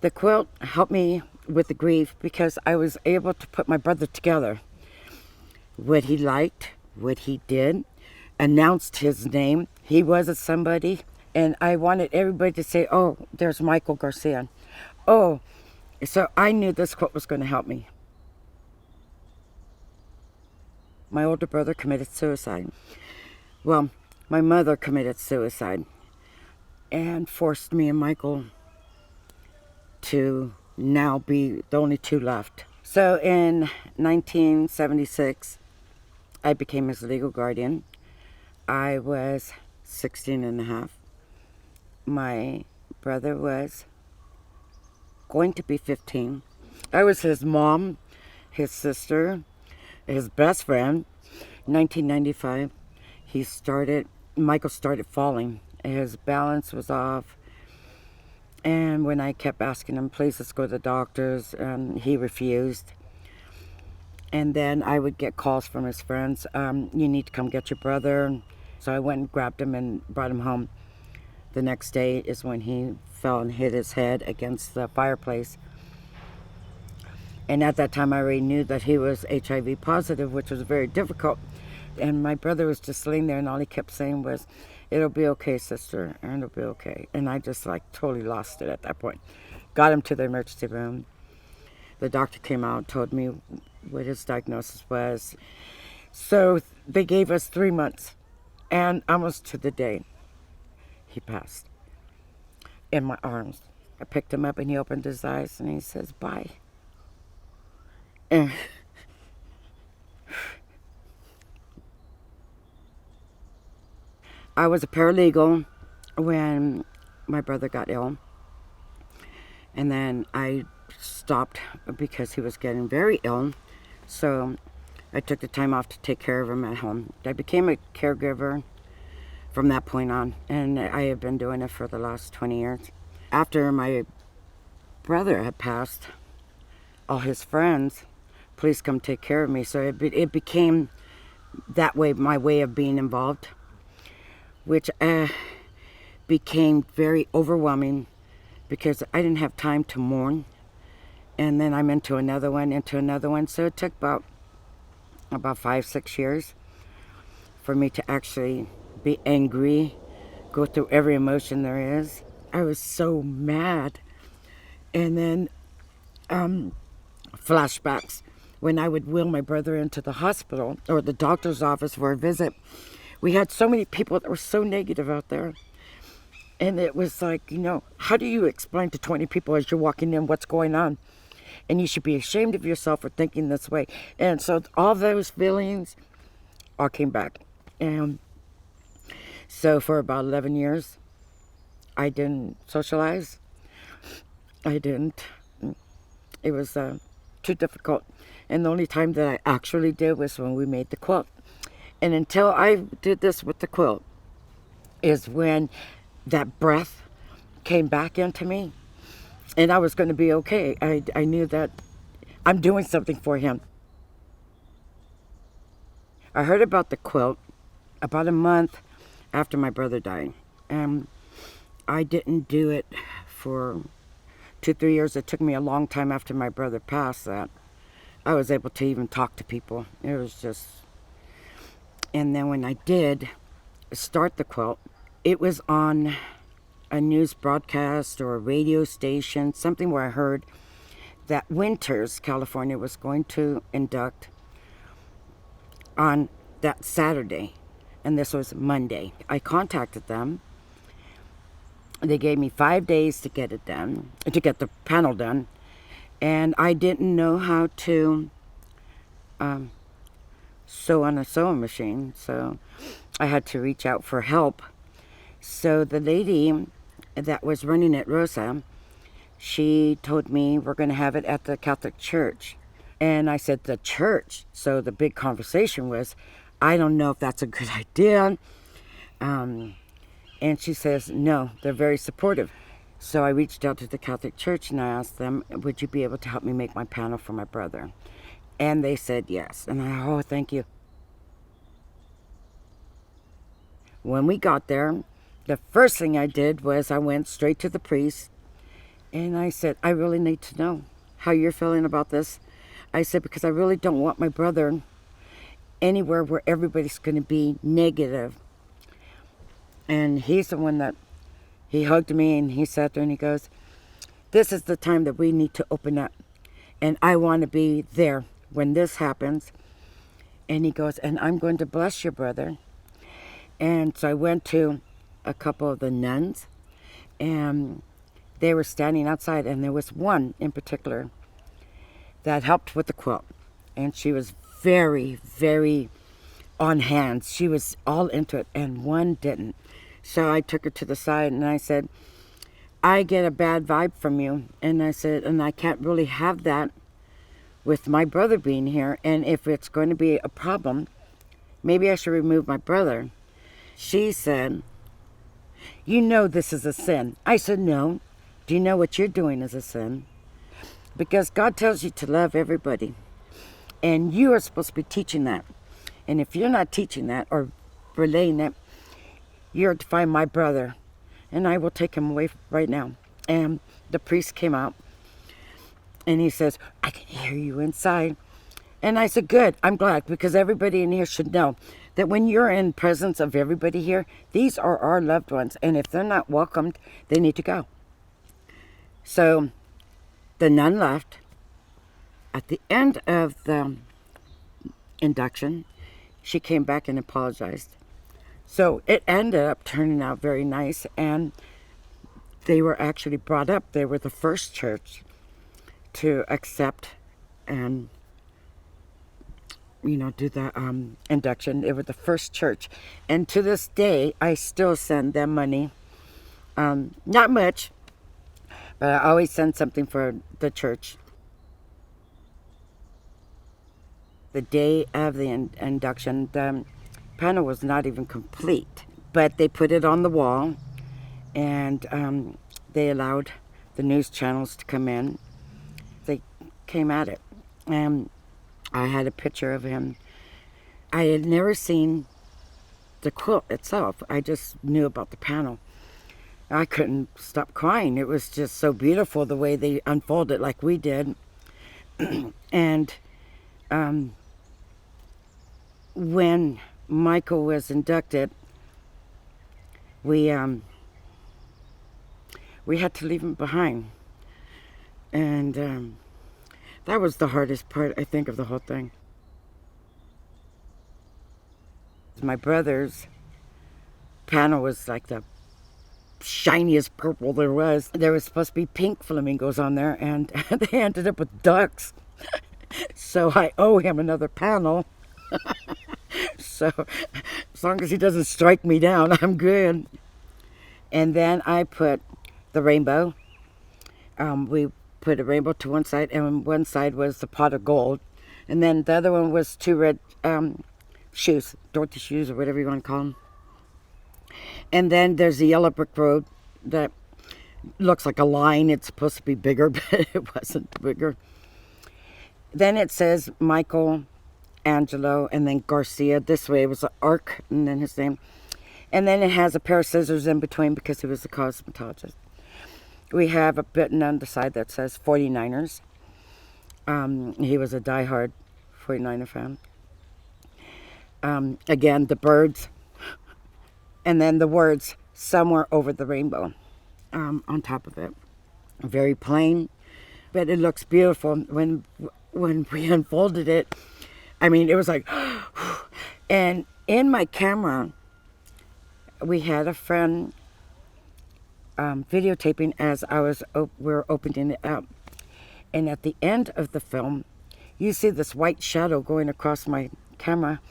The quilt helped me with the grief because I was able to put my brother together. What he liked, what he did, announced his name. He was a somebody, and I wanted everybody to say, oh, there's Michael Garcia. Oh, so I knew this quilt was going to help me. My older brother committed suicide. Well, my mother committed suicide and forced me and Michael to now be the only two left. So in 1976, I became his legal guardian. I was 16 and a half. My brother was going to be 15. I was his mom, his sister, his best friend. 1995, Michael started falling. His balance was off. And when I kept asking him, please, let's go to the doctors, and he refused. And then I would get calls from his friends, you need to come get your brother. So I went and grabbed him and brought him home. The next day is when he fell and hit his head against the fireplace. And at that time, I already knew that he was HIV positive, which was very difficult. And my brother was just laying there, and all he kept saying was, it'll be okay, sister, and it'll be okay. And I just totally lost it at that point. Got him to the emergency room. The doctor came out, told me what his diagnosis was. So they gave us 3 months, and almost to the day, he passed in my arms. I picked him up, and he opened his eyes, and he says, bye. And I was a paralegal when my brother got ill. And then I stopped because he was getting very ill. So I took the time off to take care of him at home. I became a caregiver from that point on, and I have been doing it for the last 20 years. After my brother had passed, all his friends, please come take care of me. So it became that way, my way of being involved, which became very overwhelming because I didn't have time to mourn. And then I'm into another one. So it took about 5-6 years for me to actually be angry, go through every emotion there is. I was so mad. And then flashbacks. When I would wheel my brother into the hospital or the doctor's office for a visit, we had so many people that were so negative out there. And it was like, how do you explain to 20 people as you're walking in what's going on? And you should be ashamed of yourself for thinking this way. And so all those feelings all came back. And so for about 11 years, I didn't socialize. It was too difficult. And the only time that I actually did was when we made the quilt. And until I did this with the quilt is when that breath came back into me, and I was going to be okay. I knew that I'm doing something for him. I heard about the quilt about a month after my brother died. And I didn't do it for 2-3 years. It took me a long time after my brother passed that I was able to even talk to people. It was just... And then when I did start the quilt, it was on a news broadcast or a radio station, something where I heard that Winters, California, was going to induct on that Saturday, and this was Monday. I contacted them. They gave me 5 days to get it done, to get the panel done, and I didn't know how to sew on a sewing machine, so I had to reach out for help. So the lady that was running it, Rosa, she told me we're going to have it at the Catholic Church. And I said, the church? So the big conversation was, I don't know if that's a good idea. And she says, no, they're very supportive. So I reached out to the Catholic Church and I asked them, would you be able to help me make my panel for my brother? And they said yes. And oh, thank you. When we got there, the first thing I did was I went straight to the priest And I said, I really need to know how you're feeling about this. I said, because I really don't want my brother anywhere where everybody's going to be negative. And he's the one that, he hugged me and he sat there and he goes, this is the time that we need to open up. And I want to be there when this happens. And he goes, and I'm going to bless your brother. And so I went to a couple of the nuns, and they were standing outside, and there was one in particular that helped with the quilt. And she was very, very on hand. She was all into it, and one didn't. So I took her to the side, and I said, I get a bad vibe from you. And I said, and I can't really have that with my brother being here. And if it's going to be a problem, maybe I should remove my brother. She said, you know this is a sin. I said, no. Do you know what you're doing is a sin? Because God tells you to love everybody. And you are supposed to be teaching that. And if you're not teaching that or relaying that, you're to find my brother. And I will take him away right now. And the priest came out. And he says, I can hear you inside. And I said, good, I'm glad, because everybody in here should know that when you're in presence of everybody here, these are our loved ones. And if they're not welcomed, they need to go. So the nun left. At the end of the induction, she came back and apologized. So it ended up turning out very nice. And they were actually brought up. They were the first church to accept and do the induction. They were the first church. And to this day, I still send them money. Not much, but I always send something for the church. The day of the induction, the panel was not even complete. But they put it on the wall, and they allowed the news channels to come in. They came at it. And I had a picture of him. I had never seen the quilt itself. I just knew about the panel. I couldn't stop crying. It was just so beautiful the way they unfolded like we did. And when Michael was inducted, we had to leave him behind. And that was the hardest part, I think, of the whole thing. My brother's panel was like the shiniest purple there was. There was supposed to be pink flamingos on there, and they ended up with ducks. So I owe him another panel. So as long as he doesn't strike me down, I'm good. And then I put the rainbow. We put a rainbow to one side, and one side was the pot of gold. And then the other one was two red shoes, Dorothy shoes or whatever you want to call them. And then there's the yellow brick road that looks like a line. It's supposed to be bigger, but it wasn't bigger. Then it says Michael, Angelo, and then Garcia. This way it was an arc, and then his name. And then it has a pair of scissors in between because he was a cosmetologist. We have a button on the side that says 49ers. He was a diehard 49er fan. Again, the birds. And then the words, somewhere over the rainbow, on top of it. Very plain, but it looks beautiful. When we unfolded it, I mean, it was like, and in my camera, we had a friend videotaping as we were opening it up. And at the end of the film, you see this white shadow going across my camera.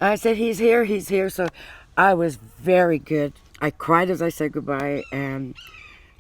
I said, he's here, he's here. So I was very good. I cried as I said goodbye, and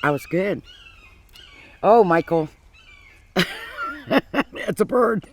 I was good. Oh, Michael. It's a bird.